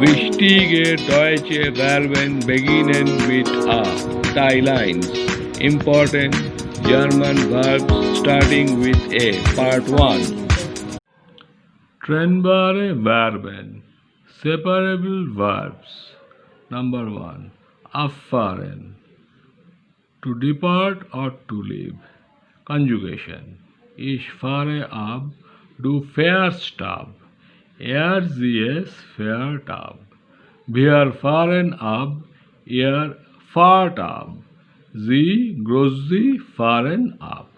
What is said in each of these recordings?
Wichtige deutsche Verben beginnen mit a. Tie lines. Important German verbs starting with a. Part 1. Trennbare Verben. Separable verbs. Number 1. Abfahren. To depart or to leave. Conjugation. Ich fahre ab, du fährst ab. Sie es fährt ab. Wir fahren ab, ihr fahrt ab. Sie fahren ab.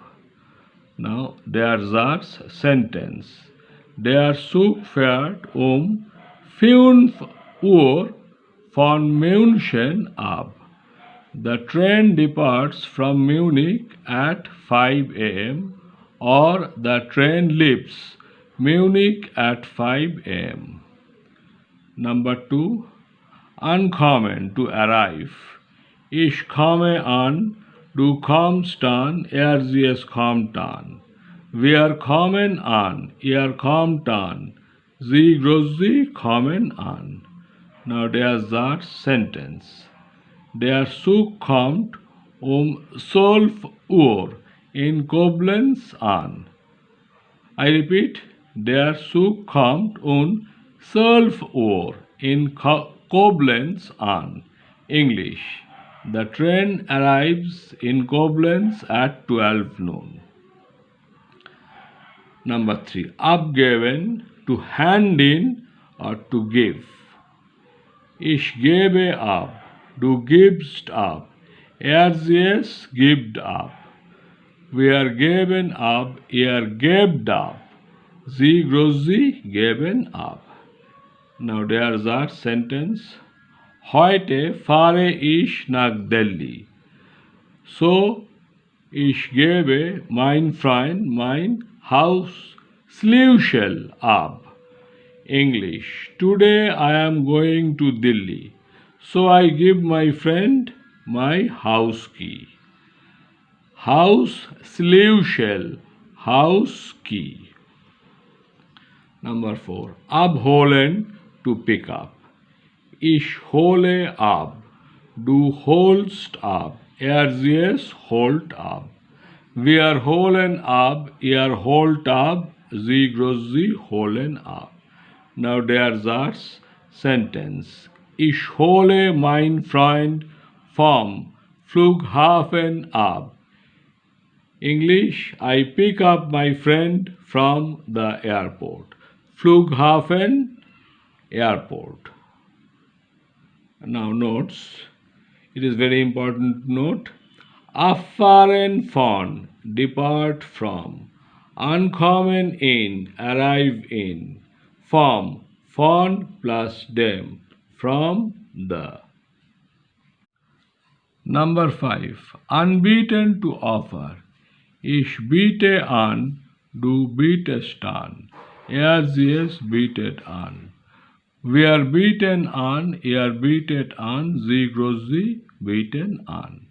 Now der Satz sentence. Der Zug fährt 5 Uhr von München ab. The train departs from Munich at 5 a.m. or the train leaves Munich at 5 a.m. Number 2. Ankommen, to arrive. Ich komme an, du kommst an, sie es kommt an. Wir kommen an, ihr kommt an. Sie kommen an. Now der Satz sentence. Der Zug kommt 12 Uhr in Koblenz an. I repeat, der Zug kommt 12 Uhr in Koblenz an. English. The train arrives in Koblenz at 12 noon. Number 3. Abgeben, to hand in or to give. Ich gebe ab, du gibst ab. Sie es gibt ab. Wir geben ab, ihr gebt ab. Sie geben ab. Now there's our sentence. Heute fahre ich nach Delhi. So, ich gebe mein Freund mein Haus Schlüssel ab. English. Today I am going to Delhi. So I give my friend my house key. House Schlüssel, house key. Number 4. Abholen, to pick up. Ich hole ab, du holst ab. Sie es holt ab. Wir holen ab, ihr holt ab. Sie holen ab. Now there's our sentence. Ich hole mein Freund vom Flughafen ab. English. I pick up my friend from the airport. Flughafen, airport. Now notes. It is very important note. Abfahren von, depart from. Ankommen in, arrive in. From plus dem, from the. Number 5. Unbeaten, to offer. Ich biete an, du bietest an. Sie es bietet an. Wir bieten an, ihr bietet an. Sie bieten an.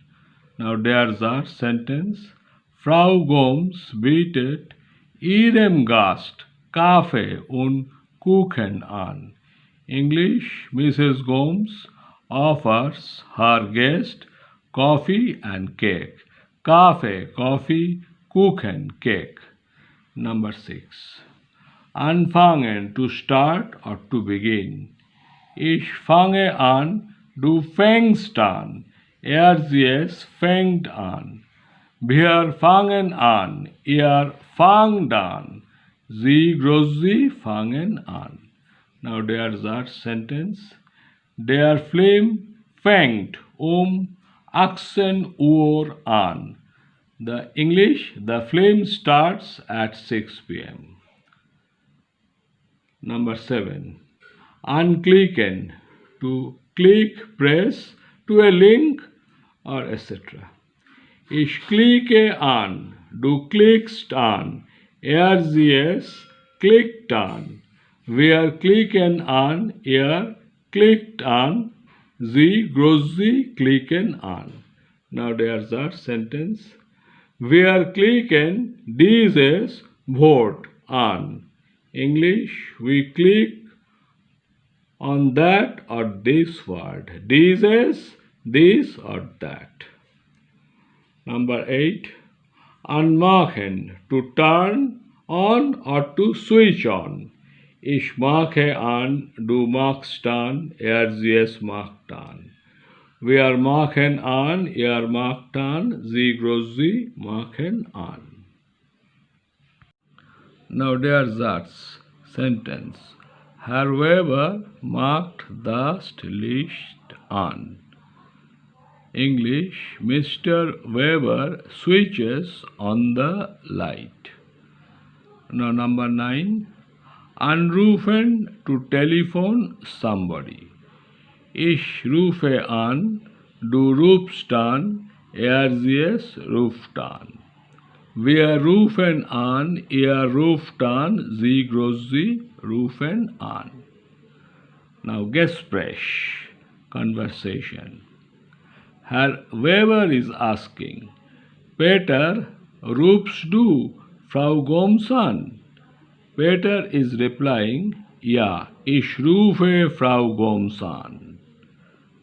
Now there's our sentence. Frau Gomes bietet ihrem Gast Kaffee und Kuchen an. English. Mrs. Gomes offers her guest coffee and cake. Kaffee, coffee, Kuchen, cake. Number 6. Anfangen, to start or to begin. Ich fange an, du fängst an. Sie es fängt an. Wir fangen an, ihr fangt an. Sie fangen an. Now there's our sentence. Der Film fängt 18 Uhr an. The English. The film starts at 6 p.m. Number 7. Anklicken, to click, press to a link or etc. Ich klicke an, du klickst an. Sie es klickt an. Wir klicken an, ihr klickt an. Sie klicken an. Now there's our sentence. Wir klicken dieses Wort an. English. We click on that or this word. Dieses, this or that. Number 8. Anmachen, to turn on or to switch on. Ich mache an, du machst an, sie es macht an. Wir machen an, macht an, sie machen an. Now there's that sentence. Herr Weber macht das Licht an. English, Mr. Weber switches on the light. Now number 9. Anrufen, to telephone somebody. Ich rufe an, du rufst an, sie es ruft an. Wir rufen an, ruft an, sie rufen an. Now Gespräch, conversation. Herr Weber is asking, Peter, rufst du Frau Gomes an? Peter is replying, Ja, ich rufe Frau Gomes an.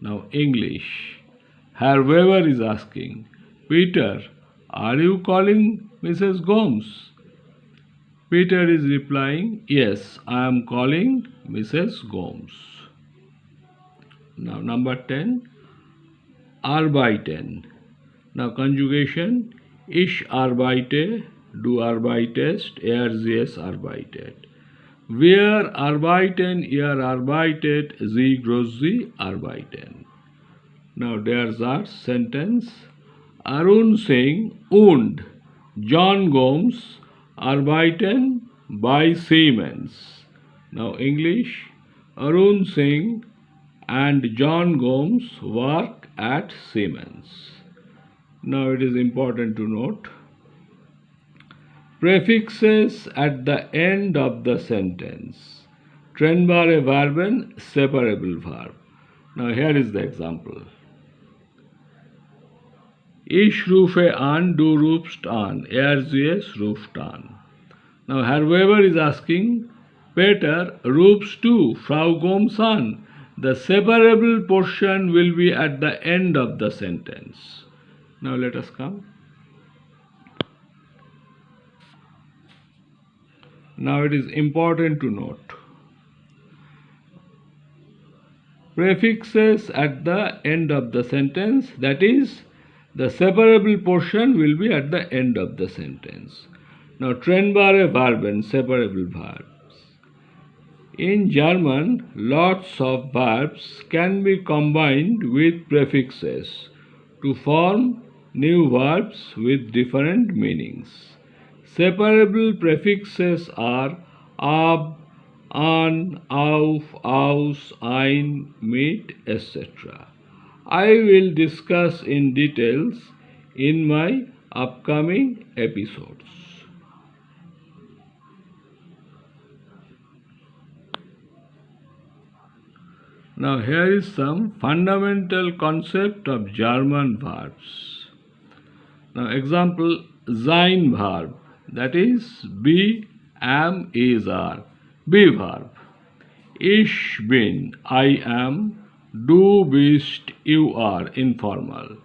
Now English. Herr Weber is asking, Peter, are you calling Mrs. Gomes? Peter is replying, Yes, I am calling Mrs. Gomes. Now number 10. Arbeiten. Now conjugation. Ich arbeite, du arbeitest, sie es arbeitet. Wir arbeiten, ihr arbeitet, sie arbeiten. Now there's our sentence. Arun Singh und John Gomes arbeiten bei Siemens. Now English. Arun Singh and John Gomes work at Siemens. Now it is important to note prefixes at the end of the sentence. Trennbare Verben, separable verb. Now here is the example. Ich rufe an, du rufst an, sie es ruft an. Now Herr Weber is asking, Peter, rufst du Frau Gomes an? The separable portion will be at the end of the sentence. Now let us come. Now it is important to note prefixes at the end of the sentence, that is, the separable portion will be at the end of the sentence. Now trennbare Verben, separable verbs. In German, lots of verbs can be combined with prefixes to form new verbs with different meanings. Separable prefixes are ab, an, auf, aus, ein, mit, etc. I will discuss in details in my upcoming episodes. Now here is some fundamental concept of German verbs. Now example, sein verb, that is be, am, is, are. Be verb. Ich bin, I am. Du bist, you are, informal.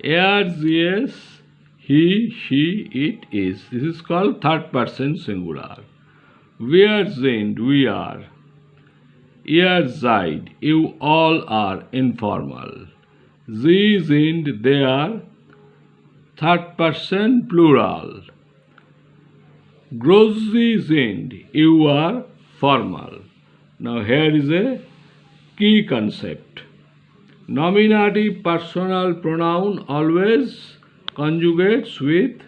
Sie es, he, she, it is. This is called third person singular. Wir sind, we are. Ihr seid, you all are, informal. Sie sind, they are, third person plural. Grossi sind, you are, formal. Now here is a key concept. Nominative personal pronoun always conjugates with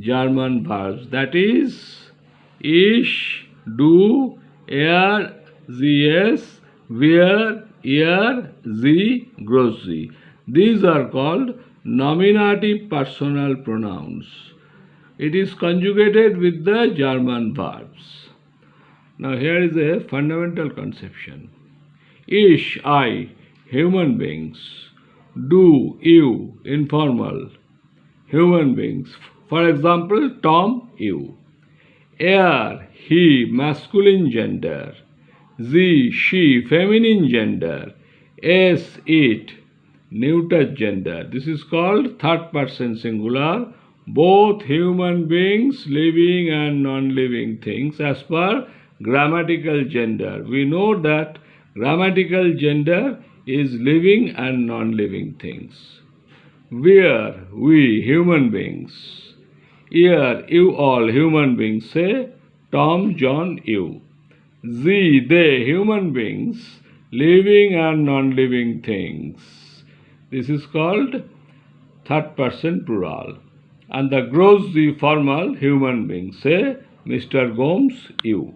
German verbs, that is ich, du, sie es, wir, ihr, sie, grossi. These are called nominative personal pronouns. It is conjugated with the German verbs. Now here is a fundamental conception. Ich, I, human beings. Du, you, informal, human beings. For example, Tom, you. Er, he, masculine gender. Z, she, feminine gender. S, it, neuter gender. This is called third person singular. Both human beings, living and non-living things as per grammatical gender. We know that grammatical gender is living and non-living things. Where, we, human beings. Here, you all human beings. Say Tom, John, you. Z, they, human beings, living and non-living things. This is called third person plural. And the gross the formal human being. Say Mr. Gomes, you.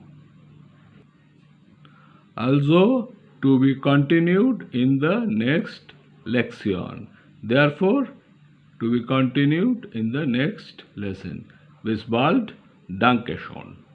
Also to be continued in the next lection. Therefore, to be continued in the next lesson. Bis bald, Danke schon.